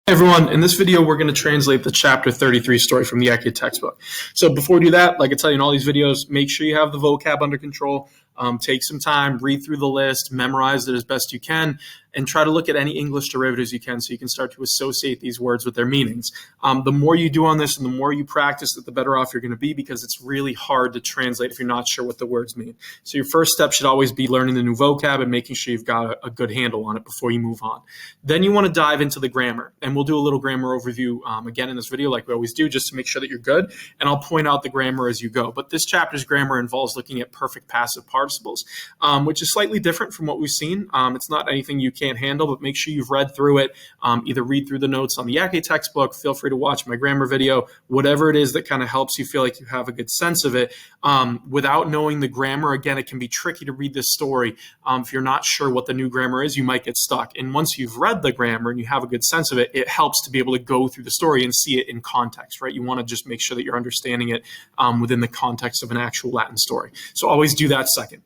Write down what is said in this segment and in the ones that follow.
Hey everyone, in this video we're going to translate the chapter 33 story from the Ecce textbook. So before we do that, like I tell you in all these videos, make sure you have the vocab under control. Take some time, read through the list, memorize it as best you can, and try to look at any English derivatives you can so you can start to associate these words with their meanings. The more you do on this and the more you practice it, the better off you're going to be, because it's really hard to translate if you're not sure what the words mean. So your first step should always be learning the new vocab and making sure you've got a good handle on it before you move on. Then you want to dive into the grammar, and we'll do a little grammar overview again in this video like we always do, just to make sure that you're good, and I'll point out the grammar as you go. But this chapter's grammar involves looking at perfect passive participles, which is slightly different from what we've seen. It's not anything you can't handle, but make sure you've read through it. Either read through the notes on the Ecce textbook, feel free to watch my grammar video, whatever it is that kind of helps you feel like you have a good sense of it. Without knowing the grammar, again, it can be tricky to read this story. If you're not sure what the new grammar is, you might get stuck. And once you've read the grammar and you have a good sense of it, it helps to be able to go through the story and see it in context, right? You want to just make sure that you're understanding it within the context of an actual Latin story. So always do that second.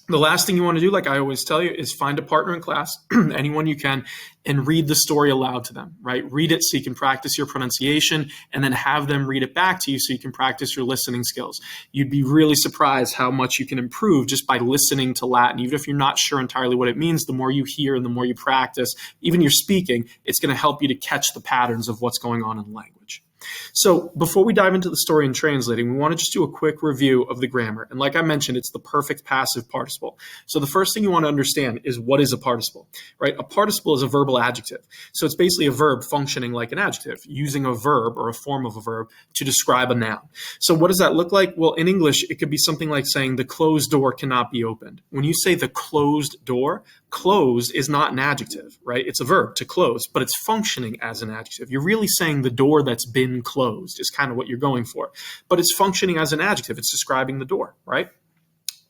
The last thing you want to do, like I always tell you, is find a partner in class, anyone you can, and read the story aloud to them, right? Read it so you can practice your pronunciation, and then have them read it back to you so you can practice your listening skills. You'd be really surprised how much you can improve just by listening to Latin. Even if you're not sure entirely what it means, the more you hear and the more you practice, even your speaking, it's going to help you to catch the patterns of what's going on in the language. So before we dive into the story and translating, we want to just do a quick review of the grammar. And like I mentioned, it's the perfect passive participle. So the first thing you want to understand is, what is a participle, right? A participle is a verbal adjective. So it's basically a verb functioning like an adjective, using a verb or a form of a verb to describe a noun. So what does that look like? Well, in English, it could be something like saying the closed door cannot be opened. When you say the closed door, closed is not an adjective, right? It's a verb, to close, but it's functioning as an adjective. You're really saying the door that's been closed is kind of what you're going for, but it's functioning as an adjective. It's describing the door, right?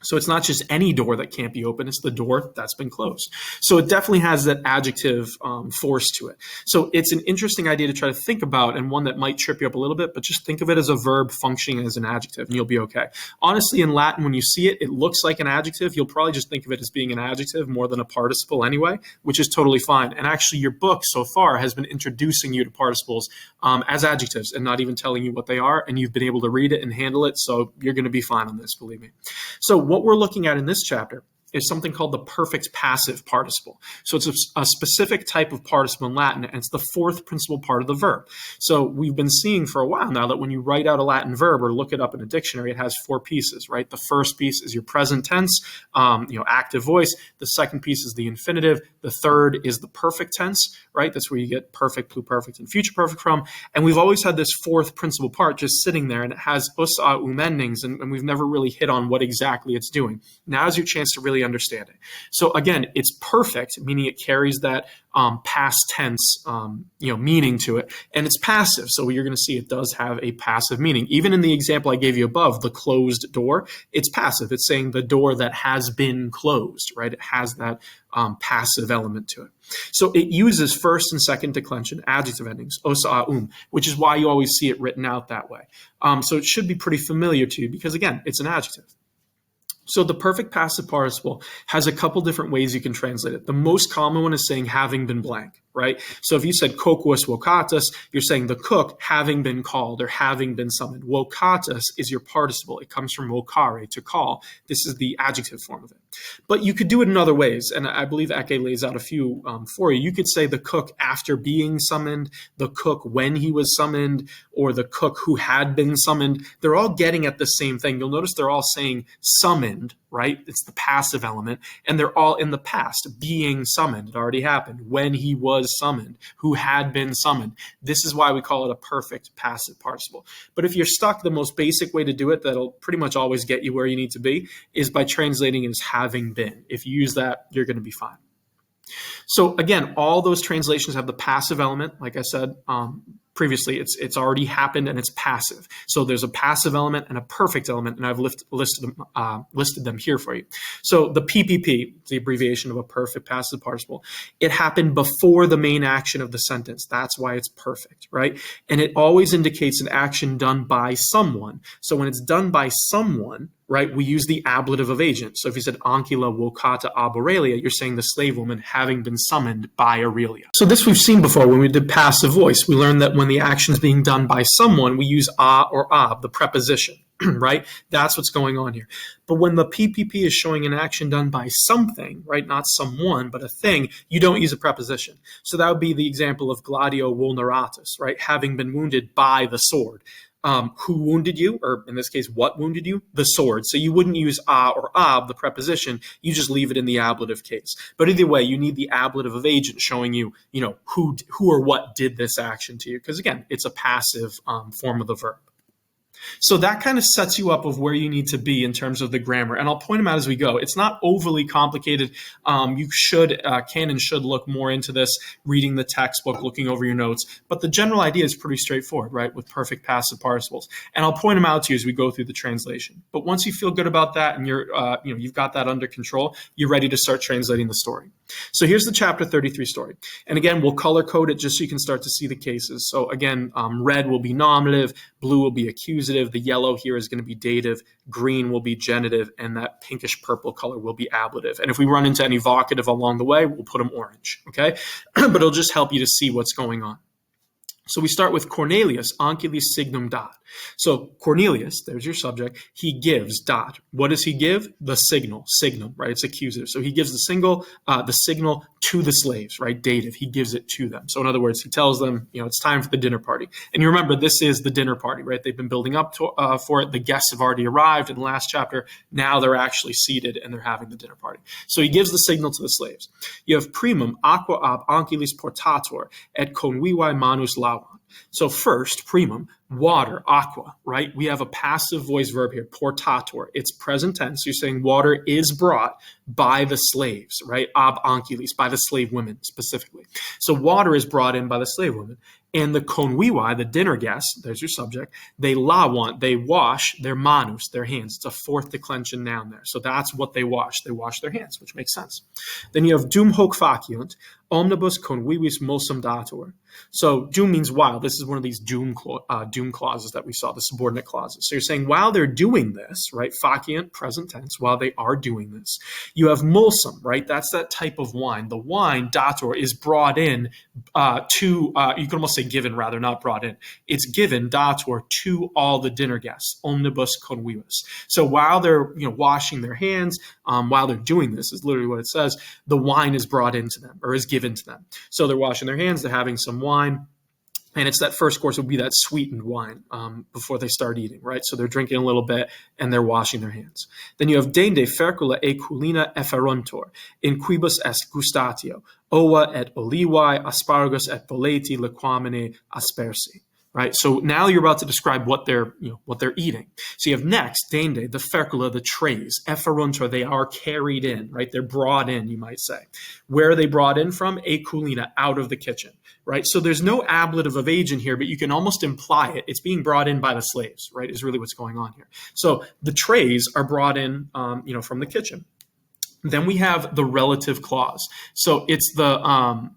So it's not just any door that can't be open, it's the door that's been closed. So it definitely has that adjective force to it. So it's an interesting idea to try to think about, and one that might trip you up a little bit, but just think of it as a verb functioning as an adjective and you'll be okay. Honestly, in Latin, when you see it, it looks like an adjective. You'll probably just think of it as being an adjective more than a participle anyway, which is totally fine. And actually your book so far has been introducing you to participles as adjectives and not even telling you what they are, and you've been able to read it and handle it, so you're going to be fine on this, believe me. So what we're looking at in this chapter is something called the perfect passive participle. So it's a specific type of participle in Latin, and it's the fourth principal part of the verb. So we've been seeing for a while now that when you write out a Latin verb or look it up in a dictionary, it has four pieces, right? The first piece is your present tense, active voice. The second piece is the infinitive. The third is the perfect tense, right? That's where you get perfect, pluperfect, and future perfect from. And we've always had this fourth principal part just sitting there, and it has us, endings, and we've never really hit on what exactly it's doing. Now's your chance to really understand it. So again, it's perfect, meaning it carries that past tense meaning to it, and it's passive. So you're going to see it does have a passive meaning. Even in the example I gave you above, the closed door, it's passive. It's saying the door that has been closed, right? It has that passive element to it. So it uses first and second declension adjective endings, os, a, which is why you always see it written out that way. So it should be pretty familiar to you because, again, it's an adjective. So the perfect passive participle has a couple different ways you can translate it. The most common one is saying having been blank, right? So if you said coquus vocatus, you're saying the cook having been called or having been summoned. Vocatus is your participle. It comes from vocare, to call. This is the adjective form of it. But you could do it in other ways, and I believe Ecce lays out a few for you. You could say the cook after being summoned, the cook when he was summoned, or the cook who had been summoned. They're all getting at the same thing. You'll notice they're all saying summoned, right? It's the passive element, and they're all in the past. Being summoned, it already happened. When he was summoned, who had been summoned. This is why we call it a perfect passive participle. But if you're stuck, the most basic way to do it that'll pretty much always get you where you need to be is by translating it as having been. If you use that, you're going to be fine. So again, all those translations have the passive element. Like I said previously, it's already happened and it's passive. So there's a passive element and a perfect element, and I've listed them here for you. So the PPP, the abbreviation of a perfect passive participle, it happened before the main action of the sentence. That's why it's perfect, right? And it always indicates an action done by someone. So when it's done by someone, right, we use the ablative of agent. So if you said Ancilla vocata ab Aurelia, you're saying the slave woman having been summoned by Aurelia. So this we've seen before when we did passive voice. We learned that when the action's being done by someone, we use a or ab, the preposition, right? That's what's going on here. But when the PPP is showing an action done by something, right, not someone, but a thing, you don't use a preposition. So that would be the example of gladio vulneratus, right, having been wounded by the sword. Who wounded you, or in this case, what wounded you? The sword. So you wouldn't use a or ab, the preposition. You just leave it in the ablative case. But either way, you need the ablative of agent showing you, who or what did this action to you. Because again, it's a passive form of the verb. So that kind of sets you up of where you need to be in terms of the grammar. And I'll point them out as we go. It's not overly complicated. You can and should look more into this, reading the textbook, looking over your notes. But the general idea is pretty straightforward, right, with perfect passive participles. And I'll point them out to you as we go through the translation. But once you feel good about that and you've got that under control, you're ready to start translating the story. So here's the chapter 33 story. And again, we'll color code it just so you can start to see the cases. So again, red will be nominative, blue will be accusative, the yellow here is going to be dative, green will be genitive, and that pinkish purple color will be ablative. And if we run into any vocative along the way, we'll put them orange, okay? But it'll just help you to see what's going on. So we start with Cornelius, ancilis signum dat. So Cornelius, there's your subject, he gives dot. What does he give? The signal, signum, right? It's accusative. So he gives the signal to the slaves, right? Dative, he gives it to them. So in other words, he tells them, it's time for the dinner party. And you remember, this is the dinner party, right? They've been building up for it. The guests have already arrived in the last chapter. Now they're actually seated and they're having the dinner party. So he gives the signal to the slaves. You have primum aqua ab ancilis portator et convivae manus lavant. So first, primum, water, aqua, right? We have a passive voice verb here, portator. It's present tense. You're saying water is brought by the slaves, right? Ab ancilis, by the slave women specifically. So water is brought in by the slave women. And the convivae, the dinner guests, there's your subject, they lavant, they wash their manus, their hands. It's a fourth declension noun there. So that's what they wash. They wash their hands, which makes sense. Then you have dum hoc faciunt, omnibus convivis mulsum datur. So dum means while. This is one of these doom clauses that we saw, the subordinate clauses. So you're saying while they're doing this, right, faciunt, present tense, while they are doing this, you have mulsum, right? That's that type of wine. The wine, datur, is brought in you can almost say given rather, not brought in. It's given, datur, to all the dinner guests, omnibus convivus. So while they're washing their hands, while they're doing this, is literally what it says, the wine is brought into them or is given to them. So they're washing their hands, they're having some wine. And it's that first course will be that sweetened wine before they start eating, right? So they're drinking a little bit and they're washing their hands. Then you have dende fercula e culina efferuntur, in quibus est gustatio, ova et olivae, asparagus et boleti liquamine aspersi. Right, so now you're about to describe what they're eating. So you have next, dende, the fercula, the trays, efferuntur, they are carried in, right? They're brought in, you might say. Where are they brought in from? E culina, out of the kitchen, right? So there's no ablative of agent here, but you can almost imply it. It's being brought in by the slaves, right? Is really what's going on here. So the trays are brought in, from the kitchen. Then we have the relative clause. So it's the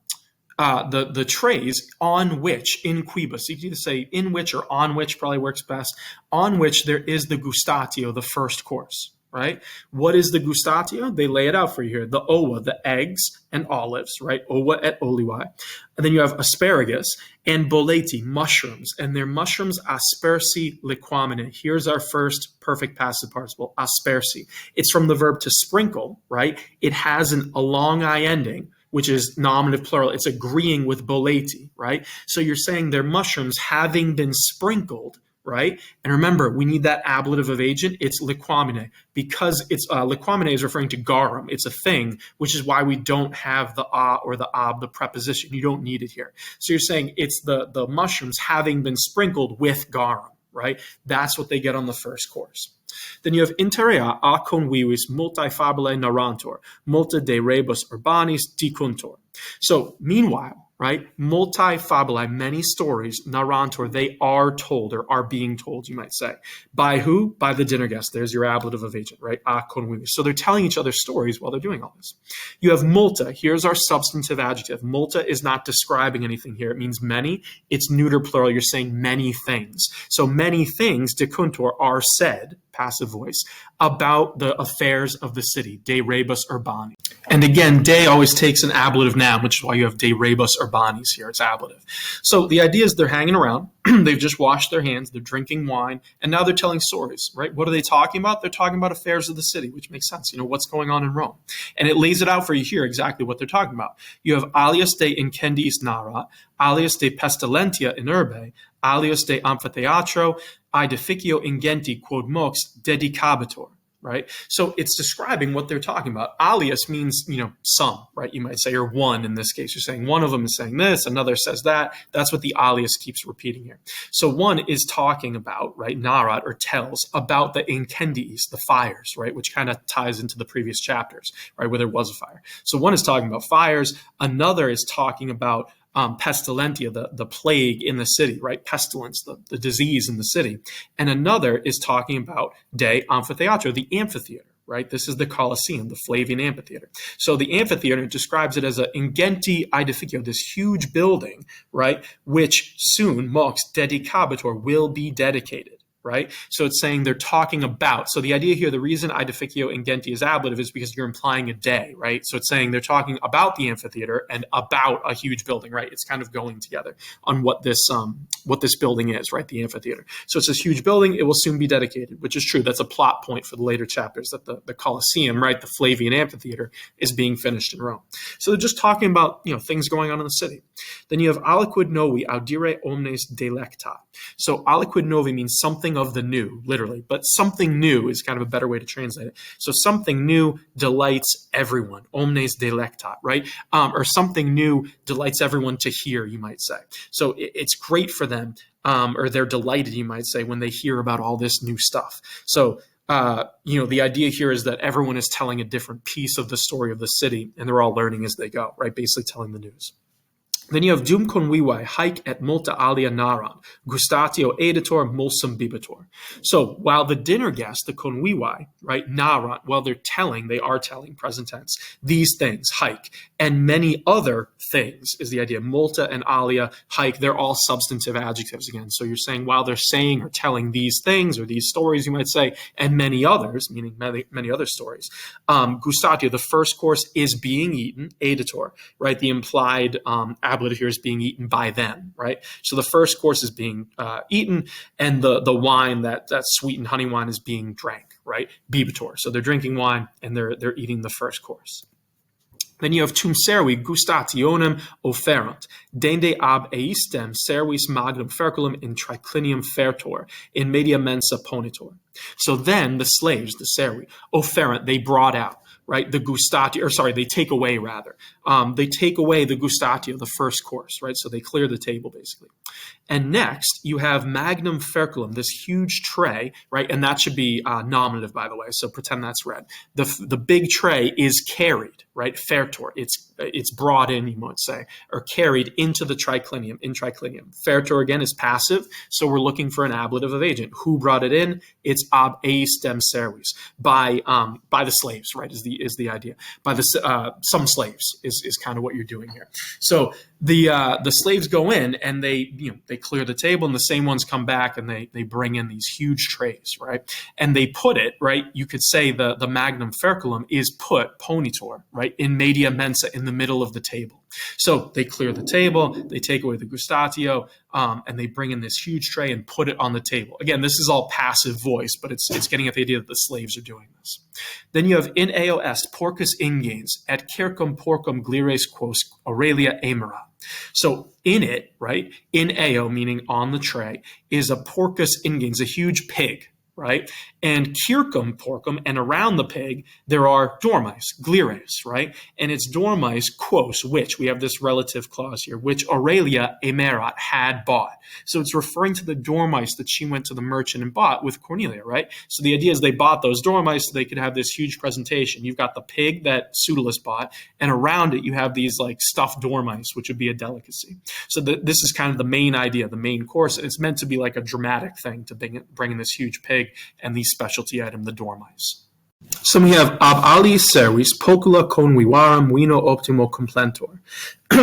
trays on which, in quibus, you can either say in which or on which, probably works best, on which there is the gustatio, the first course, right? What is the gustatio? They lay it out for you here. The ova, the eggs and olives, right? Ova et olivae. And then you have asparagus and boleti, mushrooms, and they're mushrooms aspersi liquamine. Here's our first perfect passive participle, aspersi. It's from the verb to sprinkle, right? It has a long I ending, which is nominative plural. It's agreeing with boleti, right? So you're saying they're mushrooms having been sprinkled, right? And remember, we need that ablative of agent. It's liquamine, because it's liquamine is referring to garum. It's a thing, which is why we don't have the a or the ab, the preposition. You don't need it here. So you're saying it's the mushrooms having been sprinkled with garum, right? That's what they get on the first course. Then you have interea a convivis multae fabulae narrantur, multa de rebus urbanis dicuntur. So meanwhile, right, multae fabulae, many stories, narrantur, they are told or are being told, you might say. By who? By the dinner guests. There's your ablative of agent, right? A convivis. So they're telling each other stories while they're doing all this. You have multa. Here's our substantive adjective. Multa is not describing anything here. It means many. It's neuter plural. You're saying many things. So many things, dicuntur, are said, passive voice, about the affairs of the city, de rebus urbani. And again, de always takes an ablative noun, which is why you have de rebus urbanis here. It's ablative. So the idea is they're hanging around. They've just washed their hands. They're drinking wine. And now they're telling stories, right? What are they talking about? They're talking about affairs of the city, which makes sense. What's going on in Rome. And it lays it out for you here exactly what they're talking about. You have alias de incendiis nara, alias de pestilentia in urbe, alias de amphitheatro, aedificio ingenti quod mox dedicabitur. Right? So it's describing what they're talking about. Alias means, some, right? You might say, or one in this case. You're saying one of them is saying this, another says that. That's what the alias keeps repeating here. So one is talking about, right, narat, or tells about the incendies, the fires, right, which kind of ties into the previous chapters, right, where there was a fire. So one is talking about fires. Another is talking about pestilentia, the plague in the city, right? Pestilence, the disease in the city. And another is talking about de amphitheatro, the amphitheater, right? This is the Colosseum, the Flavian amphitheater. So the amphitheater describes it as a ingenti aedificio, this huge building, right? Which soon, mox dedicabitur, will be dedicated. Right? So it's saying they're talking about. So the idea here, the reason aedificio ingenti is ablative is because you're implying a day, right? So it's saying they're talking about the amphitheater and about a huge building, right? It's kind of going together on what this building is, right? The amphitheater. So it's this huge building. It will soon be dedicated, which is true. That's a plot point for the later chapters, that the Colosseum, right? The Flavian amphitheater is being finished in Rome. So they're just talking about, things going on in the city. Then you have aliquid novi audire omnes delecta. So aliquid novi means something of the new, literally, but something new is kind of a better way to translate it. So something new delights everyone, omnes delectat, right? Or something new delights everyone to hear, you might say. So it's great for them, or they're delighted, you might say, when they hear about all this new stuff. So the idea here is that everyone is telling a different piece of the story of the city, and they're all learning as they go, right? Basically telling the news. Then you have dum convivae haec et multa alia naran, gustatio editor mulsum bibitur. So while the dinner guests, the convivae, right, naran, while they are telling, present tense, these things, haec, and many other things is the idea. Multa and alia, haec, they're all substantive adjectives again. So you're saying while they're saying or telling these things or these stories, you might say, and many others, meaning many other stories. Gustatio, the first course, is being eaten, editor, right? The implied ablative here is being eaten by them, right? So the first course is being eaten, and the wine, that sweetened honey wine, is being drank, right? Bibitor. So they're drinking wine and they're eating the first course. Then you have tum servi gustationem offerant, dende ab eistem servis magnum ferculum in triclinium fertor, in media mensa ponitor. So then the slaves, the servi, offerant, they brought out, right, the gustatio, they take away rather. They take away the gustatio, the first course, right? So they clear the table basically. And next you have magnum ferculum, this huge tray, right? And that should be nominative, by the way. So pretend that's red. The big tray is carried, right? Fertor, it's brought in, you might say, or carried into the triclinium, in triclinium. Fertor again is passive, so we're looking for an ablative of agent. Who brought it in? It's ab eistem servis, by the slaves, right? Is the idea. By some slaves is kind of what you're doing here. So the slaves go in and they clear the table, and the same ones come back and they bring in these huge trays, right? And they put it, right? You could say the magnum ferculum is put, ponitor, right, in media mensa, in the middle of the table. So they clear the table, they take away the gustatio, and they bring in this huge tray and put it on the table. Again, this is all passive voice, but it's getting at the idea that the slaves are doing this. Then you have in eo est porcus ingens et circum porcum glires quos Aurelia emera. So in it, right, in eo, meaning on the tray, is a porcus ingens, a huge pig, right? And circum porcum, and around the pig, there are dormice, glires, right? And it's dormice quos, which, we have this relative clause here, which Aurelia emerat, had bought. So it's referring to the dormice that she went to the merchant and bought with Cornelia, right? So the idea is they bought those dormice so they could have this huge presentation. You've got the pig that Pseudolus bought, and around it you have these like stuffed dormice, which would be a delicacy. So this is kind of the main idea, the main course. It's meant to be like a dramatic thing to bring in this huge pig and the specialty item, the dormice. So we have ab ali seris pocula convivaram vino optimo complentor.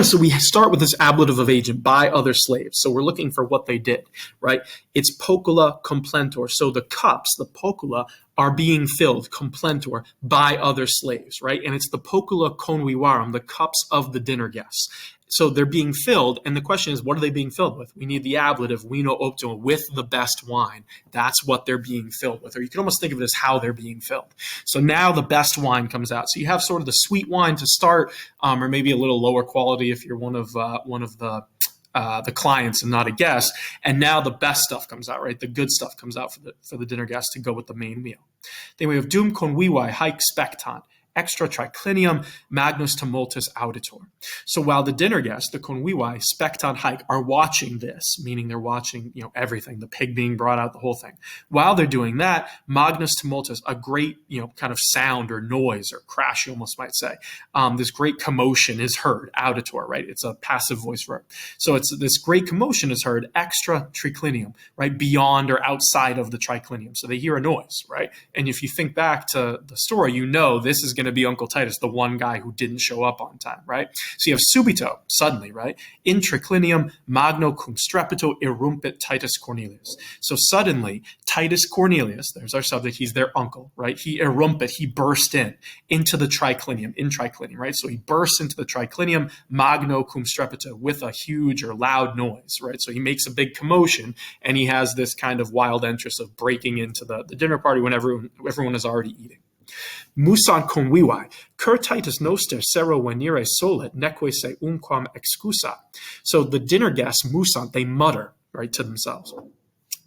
So we start with this ablative of agent, by other slaves. So we're looking for what they did, right? It's pocula complentor. So the cups, the pocula, are being filled, complentor, by other slaves, right? And it's the pocula convivaram, the cups of the dinner guests. So they're being filled, and the question is, what are they being filled with? We need the ablative, vino optimo, with the best wine. That's what they're being filled with. Or you can almost think of it as how they're being filled. So now the best wine comes out. So you have sort of the sweet wine to start, or maybe a little lower quality if you're one of the clients and not a guest. And now the best stuff comes out, right? The good stuff comes out for the dinner guest to go with the main meal. Then we have dum convivae haec spectant, extra triclinium magnus tumultus auditor. So while the dinner guests, the convivae, spectant haec, are watching this, meaning they're watching, everything, the pig being brought out, the whole thing. While they're doing that, magnus tumultus, a great, kind of sound or noise or crash, you almost might say. This great commotion is heard, auditor, right? It's a passive voice verb. So it's this great commotion is heard, extra triclinium, right? Beyond or outside of the triclinium. So they hear a noise, right? And if you think back to the story, this is going to be Uncle Titus, the one guy who didn't show up on time, right? So you have subito, suddenly, right? In triclinium magno cum strepito irrumpit Titus Cornelius. So suddenly, Titus Cornelius, there's our subject, he's their uncle, right? He irrumpit, he burst into the triclinium, right? So he bursts into the triclinium magno cum strepito with a huge or loud noise, right? So he makes a big commotion, and he has this kind of wild interest of breaking into the dinner party when everyone is already eating. Musan convivae, cur Titus noster sero venire solet, neque se umquam excusa. So the dinner guests, musan, they mutter, right, to themselves.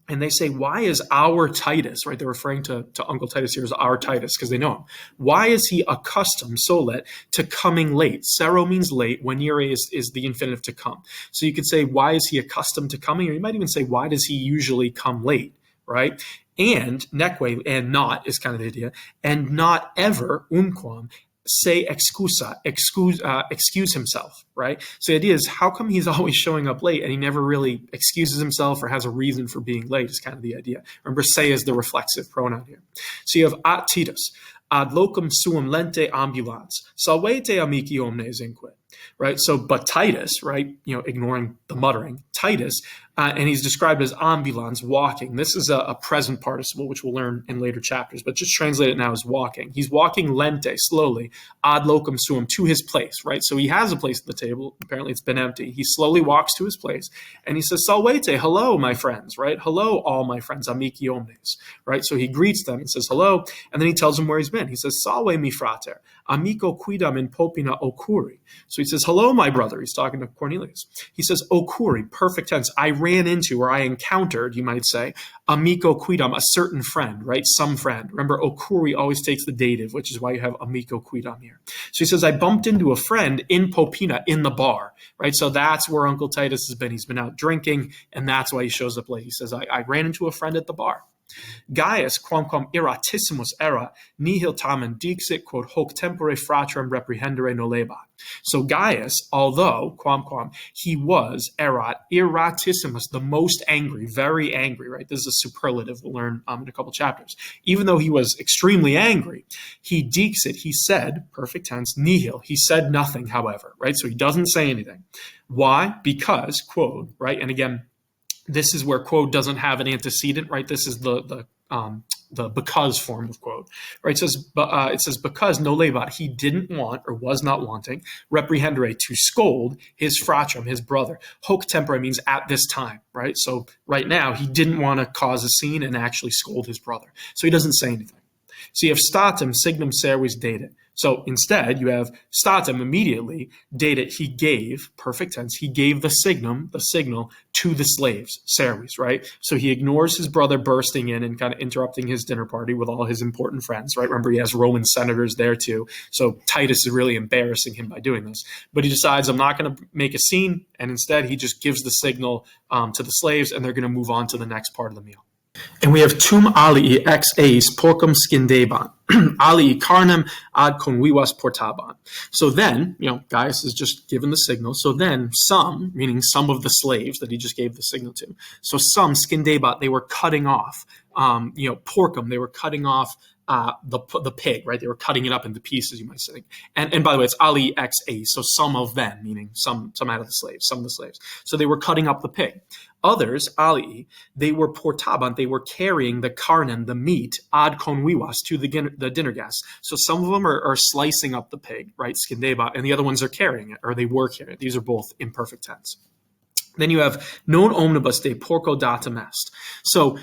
And they say, why is our Titus, right? They're referring to Uncle Titus here as our Titus because they know him. Why is he accustomed, solet, to coming late? Sero means late. Venire is the infinitive to come. So you could say, why is he accustomed to coming? Or you might even say, why does he usually come late, right? And neque, and not is kind of the idea, and not ever, umquam, say excusa, excuse himself, right? So the idea is, how come he's always showing up late and he never really excuses himself or has a reason for being late is kind of the idea. Remember, say is the reflexive pronoun here. So you have at Titus, ad locum suum lente ambulans, salvete amici omnes inquit, right? So, but Titus, right, ignoring the muttering, Titus, and he's described as ambulans, walking. This is a present participle, which we'll learn in later chapters, but just translate it now as walking. He's walking lente, slowly, ad locum suum, to his place, right? So he has a place at the table. Apparently it's been empty. He slowly walks to his place, and he says, salvete, hello, my friends, right? Hello, all my friends, amici omnes, right? So he greets them and says hello, and then he tells them where he's been. He says, salve mi frater, amico quidam in popina occuri. So he says, hello, my brother. He's talking to Cornelius. He says, occuri, perfect tense. I ran into, or I encountered, you might say, amico quidam, a certain friend, right? Some friend. Remember, occuri always takes the dative, which is why you have amico quidam here. So he says, I bumped into a friend in popina, in the bar, right? So that's where Uncle Titus has been. He's been out drinking, and that's why he shows up late. He says, I ran into a friend at the bar. Gaius, quamquam iratissimus era, nihil tamen dixit, quod hoc tempore fratrem reprehendere nolebat. So Gaius, although, quamquam, he was iratissimus, the most angry, very angry, right? This is a superlative we'll learn in a couple chapters. Even though he was extremely angry, he dixit, he said, perfect tense, nihil, he said nothing, however, right? So he doesn't say anything. Why? Because, quote, right? And again, this is where quote doesn't have an antecedent, right? This is the because form of quote, right? It says because nolebat, he didn't want or was not wanting, reprehendere, to scold his fratrum, his brother. Hoc tempore means at this time, right? So right now he didn't want to cause a scene and actually scold his brother. So he doesn't say anything. So you have statum signum servis dated. So instead, you have statum immediately, dated, he gave, perfect tense, he gave the signal to the slaves, servis, right? So he ignores his brother bursting in and kind of interrupting his dinner party with all his important friends, right? Remember, he has Roman senators there too. So Titus is really embarrassing him by doing this. But he decides, I'm not going to make a scene, and instead he just gives the signal to the slaves, and they're going to move on to the next part of the meal. And we have tum alii ex eis porcum scindeban, alii carnem ad convivas portaban. So then, Gaius is just given the signal. So then some, meaning some of the slaves that he just gave the signal to. So some scindeban, they were cutting off, porcum, they were cutting off the pig, right? They were cutting it up into pieces, you might say. And by the way, it's ali x a, so some of them, meaning some out of the slaves, some of the slaves. So they were cutting up the pig. Others, ali, they were portaban, they were carrying the carnen, the meat, ad conviwas, to the dinner guests. So some of them are slicing up the pig, right? Skindeba, and the other ones are carrying it, or they were carrying it. These are both imperfect tense. Then you have non omnibus de porco datum est. So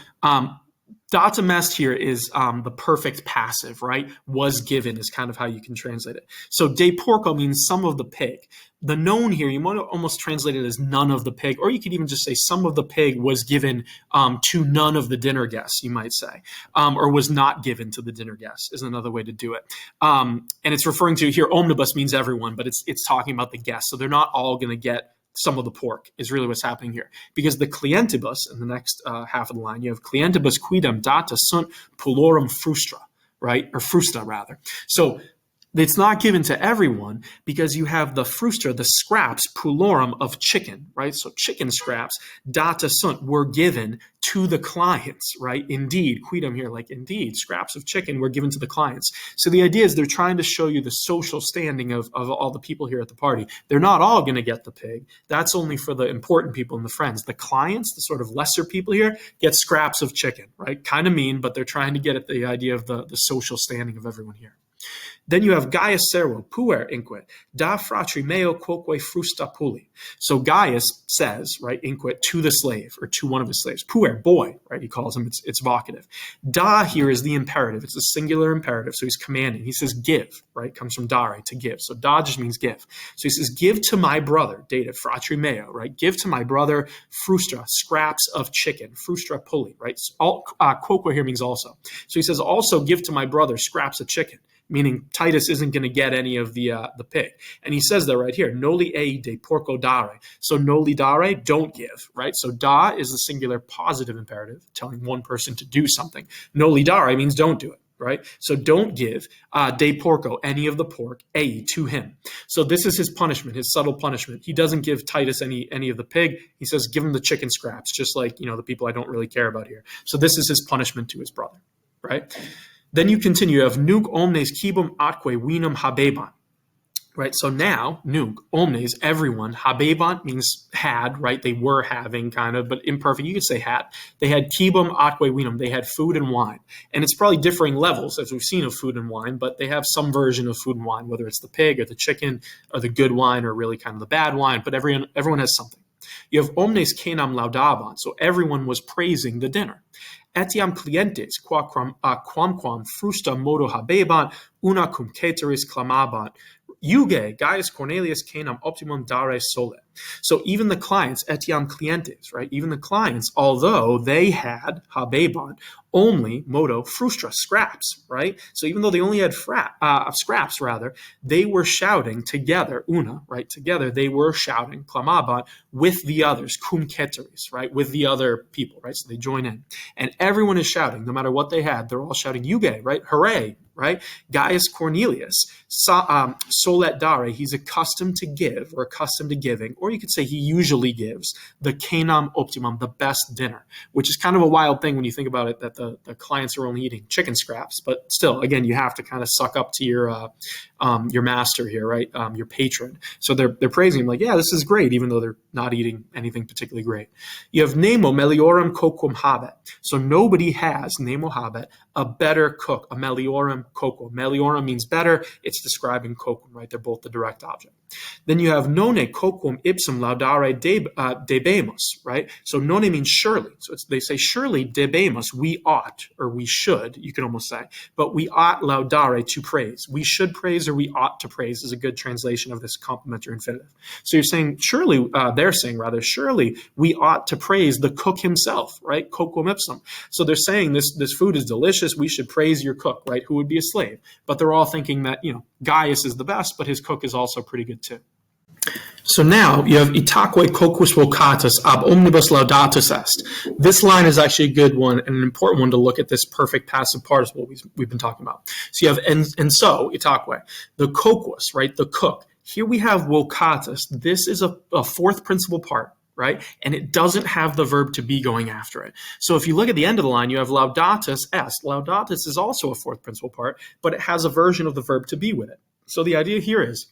datum est here is the perfect passive, right? Was given is kind of how you can translate it. So de porco means some of the pig. The known here, you might almost translate it as none of the pig, or you could even just say some of the pig was given to none of the dinner guests, you might say, or was not given to the dinner guests is another way to do it. And it's referring to here, omnibus means everyone, but it's talking about the guests. So they're not all going to get some of the pork is really what's happening here. Because the clientibus, in the next half of the line, you have clientibus quidam data sunt pulorum frustra, right? Or frusta, rather. So it's not given to everyone because you have the frustra, the scraps, pulorum of chicken, right? So chicken scraps, data sunt, were given to the clients, right? Indeed, quidam here, like indeed, scraps of chicken were given to the clients. So the idea is they're trying to show you the social standing of all the people here at the party. They're not all going to get the pig. That's only for the important people and the friends. The clients, the sort of lesser people here, get scraps of chicken, right? Kind of mean, but they're trying to get at the idea of the social standing of everyone here. Then you have Gaius Servo, puer inquit, da fratri meo quoque frusta puli. So Gaius says, right, inquit to the slave, or to one of his slaves. Puer, boy, right, he calls him, it's vocative. Da here is the imperative, it's a singular imperative, so he's commanding. He says give, right, comes from dare, to give. So da just means give. So he says, give to my brother, dative, fratri meo, right, give to my brother frustra, scraps of chicken, frustra puli, right. Quoque here means also. So he says, also give to my brother scraps of chicken, meaning Titus isn't going to get any of the pig. And he says that right here, noli ei de porco dare. So noli dare, don't give, right? So da is the singular positive imperative, telling one person to do something. Noli dare means don't do it, right? So don't give de porco, any of the pork, ei, to him. So this is his punishment, his subtle punishment. He doesn't give Titus any of the pig. He says, give him the chicken scraps, just like, the people I don't really care about here. So this is his punishment to his brother, right? Then you continue, you have nunc omnes cibum atque vinum habeban, right? So now, nunc, omnes, everyone, habeban means had, right? They were having kind of, but imperfect, you could say had. They had cibum atque vinum, they had food and wine. And it's probably differing levels, as we've seen, of food and wine, but they have some version of food and wine, whether it's the pig or the chicken or the good wine or really kind of the bad wine, but everyone has something. You have omnes cenam laudaban, so everyone was praising the dinner. Etiam clientes, quamquam frusta modo habebant, una cum ceteris clamabant, Euge, Gaius Cornelius cenam optimum dare sole. So even the clients, etiam clientes, right? Even the clients, although they had habeban, only modo frustra, scraps, right? So even though they only had scraps, rather, they were shouting together, una, right? Together, they were shouting, clamaban, with the others, cum ceteris, right? With the other people, right? So they join in. And everyone is shouting, no matter what they had, they're all shouting, Euge, right? Hooray, right? Gaius Cornelius, solet dare, he's accustomed to give, or accustomed to giving, or you could say he usually gives the cenam optimum, the best dinner, which is kind of a wild thing when you think about it, that the clients are only eating chicken scraps, but still, again, you have to kind of suck up to your master here, right? Your patron. So they're praising him like, yeah, this is great, even though they're not eating anything particularly great. You have nemo meliorum coquum habet. So nobody has, nemo habet, a better cook, a meliorum coquum. Meliorum means better. It's describing coquum, right? They're both the direct object. Then you have none coquum ipsum laudare debemus, right? So none means surely. So they say surely debemus, we ought, or we should, you can almost say, but we ought laudare, to praise. We should praise, or we ought to praise is a good translation of this complementary infinitive. So you're saying surely, they're saying rather, surely we ought to praise the cook himself, right? Coquum ipsum. So they're saying this food is delicious. We should praise your cook, right? Who would be a slave. But they're all thinking that, Gaius is the best, but his cook is also pretty good too. So now you have itaque coquus vocatus ab omnibus laudatus est. This line is actually a good one and an important one to look at this perfect passive participle we've been talking about. So you have and so itaque, the coquus, right? The cook. Here we have vocatus. This is a fourth principal part, right? And it doesn't have the verb to be going after it. So if you look at the end of the line, you have laudatus est. Laudatus is also a fourth principal part, but it has a version of the verb to be with it. So the idea here is,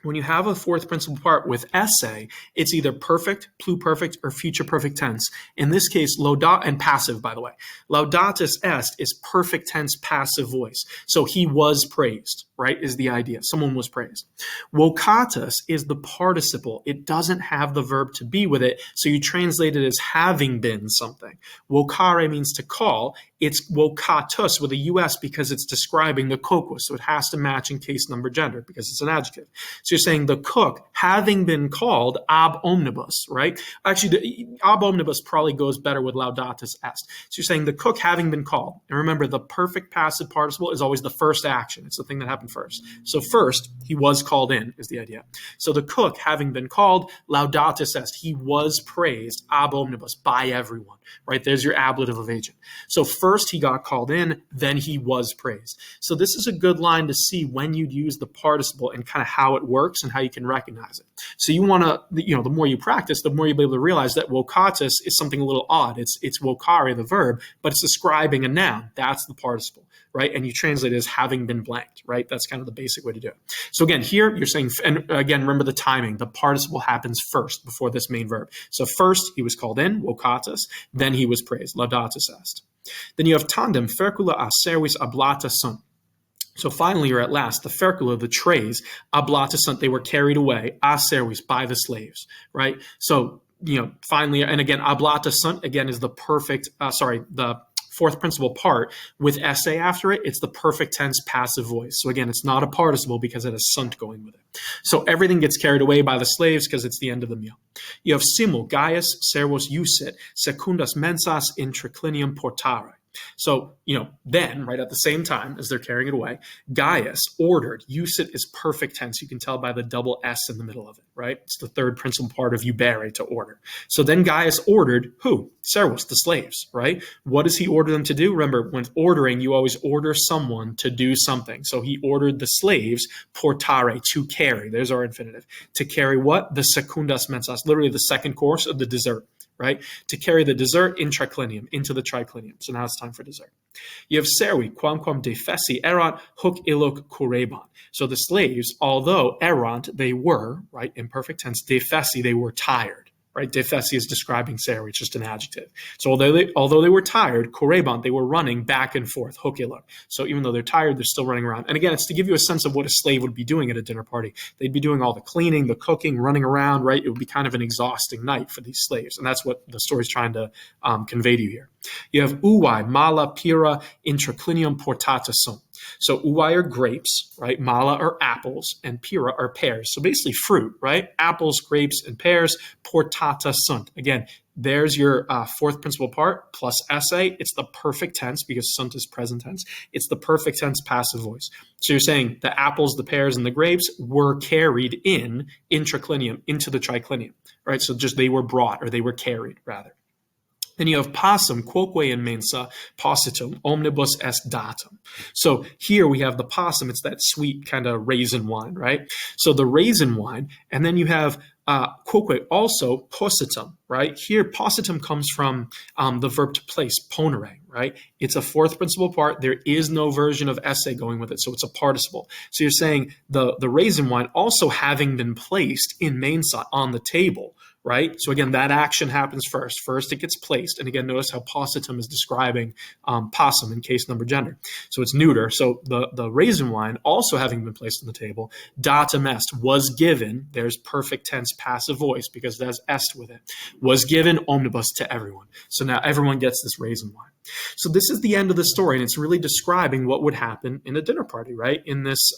when you have a fourth principal part with esse, it's either perfect, pluperfect, or future perfect tense. In this case, and passive, by the way. Laudatus est is perfect tense passive voice. So he was praised, right, is the idea. Someone was praised. Vocatus is the participle. It doesn't have the verb to be with it, so you translate it as having been something. Vocare means to call. It's vocatus with a us because it's describing the cocus, so it has to match in case, number, gender because it's an adjective. So you're saying the cook, having been called ab omnibus, right? Actually, the ab omnibus probably goes better with laudatus est. So you're saying the cook having been called. And remember, the perfect passive participle is always the first action. It's the thing that happened first. So first, he was called in is the idea. So the cook having been called, laudatus est, he was praised ab omnibus, by everyone, right? There's your ablative of agent. So first he got called in, then he was praised. So this is a good line to see when you'd use the participle and kind of how it works and how you can recognize it. So you want to, the more you practice, the more you'll be able to realize that vocatus is something a little odd. It's vocare, the verb, but it's describing a noun. That's the participle, right? And you translate it as having been blanked, right? That's kind of the basic way to do it. So again, here you're saying, and again, remember the timing. The participle happens first before this main verb. So first he was called in, vocatus, then he was praised, laudatus est. Then you have tandem, fercula a servis ablata sunt. So finally, or at last, the fercula, the trays, ablata sunt, they were carried away, a servis, by the slaves, right? So, finally, and again, ablata sunt, again, is the perfect, the fourth principal part with esse after it. It's the perfect tense passive voice. So again, it's not a participle because it has sunt going with it. So everything gets carried away by the slaves because it's the end of the meal. You have simul, Gaius, servos usit, secundas mensas in triclinium portare. So, then, right at the same time as they're carrying it away, Gaius ordered. Usit is perfect tense. You can tell by the double S in the middle of it, right? It's the third principal part of ubere, to order. So then Gaius ordered who? Servos, the slaves, right? What does he order them to do? Remember, when ordering, you always order someone to do something. So he ordered the slaves, portare, to carry. There's our infinitive. To carry what? The secundas mensas, literally the second course of the dessert. Right? To carry the dessert in triclinium, into the triclinium. So now it's time for dessert. You have servi, quamquam defessi erant, hoc illoc cureban. So the slaves, although errant, they were, right, in perfect tense, defessi, they were tired. Right? Defessi is describing servi, it's just an adjective. So although they were tired, cureban, they were running back and forth, hoc illoc. So even though they're tired, they're still running around. And again, it's to give you a sense of what a slave would be doing at a dinner party. They'd be doing all the cleaning, the cooking, running around, right? It would be kind of an exhausting night for these slaves. And that's what the story's trying to convey to you here. You have uwai, mala, pira, intraclinium portata sum. So uwai are grapes, right? Mala are apples, and pira are pears. So basically fruit, right? Apples, grapes, and pears. Portata sunt. Again, there's your fourth principal part plus esse. It's the perfect tense because sunt is present tense. It's the perfect tense passive voice. So you're saying the apples, the pears, and the grapes were carried in triclinium, into the triclinium, right? So just they were brought, or they were carried, rather. Then you have possum, quoque in mensa, possitum, omnibus est datum. So here we have the possum. It's that sweet kind of raisin wine, right? So the raisin wine, and then you have quoque, also possitum, right? Here, possitum comes from the verb to place, ponere, right? It's a fourth principal part. There is no version of esse going with it, so it's a participle. So you're saying the raisin wine also having been placed in mensa, on the table, right? So again, that action happens first. First, it gets placed. And again, notice how possitum is describing possum in case, number, gender. So it's neuter. So the raisin wine also having been placed on the table, datum est, was given. There's perfect tense passive voice because it has est with it. Was given omnibus to everyone. So now everyone gets this raisin wine. So this is the end of the story, and it's really describing what would happen in a dinner party, right? In this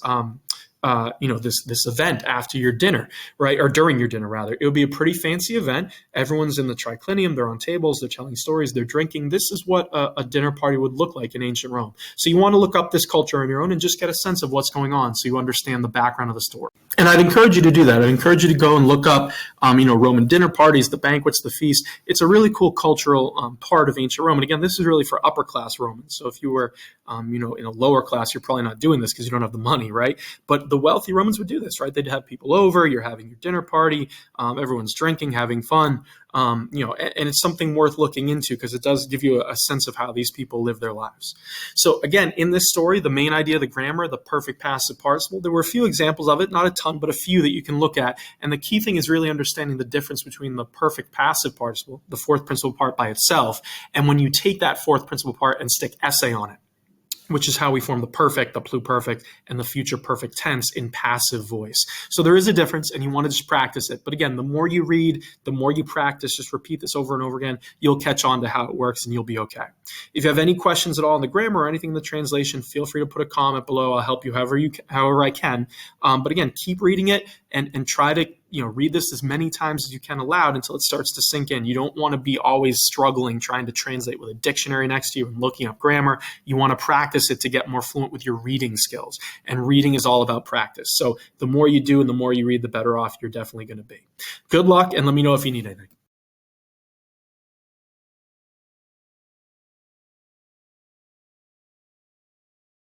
this event after your dinner, right? Or during your dinner, rather. It would be a pretty fancy event. Everyone's in the triclinium. They're on tables. They're telling stories. They're drinking. This is what a dinner party would look like in ancient Rome. So you want to look up this culture on your own and just get a sense of what's going on so you understand the background of the story. And I'd encourage you to do that. I'd encourage you to go and look up, Roman dinner parties, the banquets, the feasts. It's a really cool cultural part of ancient Rome. And again, this is really for upper class Romans. So if you were, in a lower class, you're probably not doing this because you don't have the money, right? But the wealthy Romans would do this, right? They'd have people over. You're having your dinner party. Everyone's drinking, having fun. And it's something worth looking into because it does give you a sense of how these people live their lives. So again, in this story, the main idea, the grammar, the perfect passive participle, there were a few examples of it, not a ton, but a few that you can look at. And the key thing is really understanding the difference between the perfect passive participle, the fourth principal part by itself, and when you take that fourth principal part and stick esse on it, which is how we form the perfect, the pluperfect, and the future perfect tense in passive voice. So there is a difference, and you want to just practice it. But again, the more you read, the more you practice, just repeat this over and over again, you'll catch on to how it works, and you'll be okay. If you have any questions at all in the grammar or anything in the translation, feel free to put a comment below. I'll help you however I can. But again, keep reading it and try to read this as many times as you can aloud until it starts to sink in. You don't want to be always struggling trying to translate with a dictionary next to you and looking up grammar. You want to practice it to get more fluent with your reading skills. And reading is all about practice. So the more you do and the more you read, the better off you're definitely going to be. Good luck, and let me know if you need anything.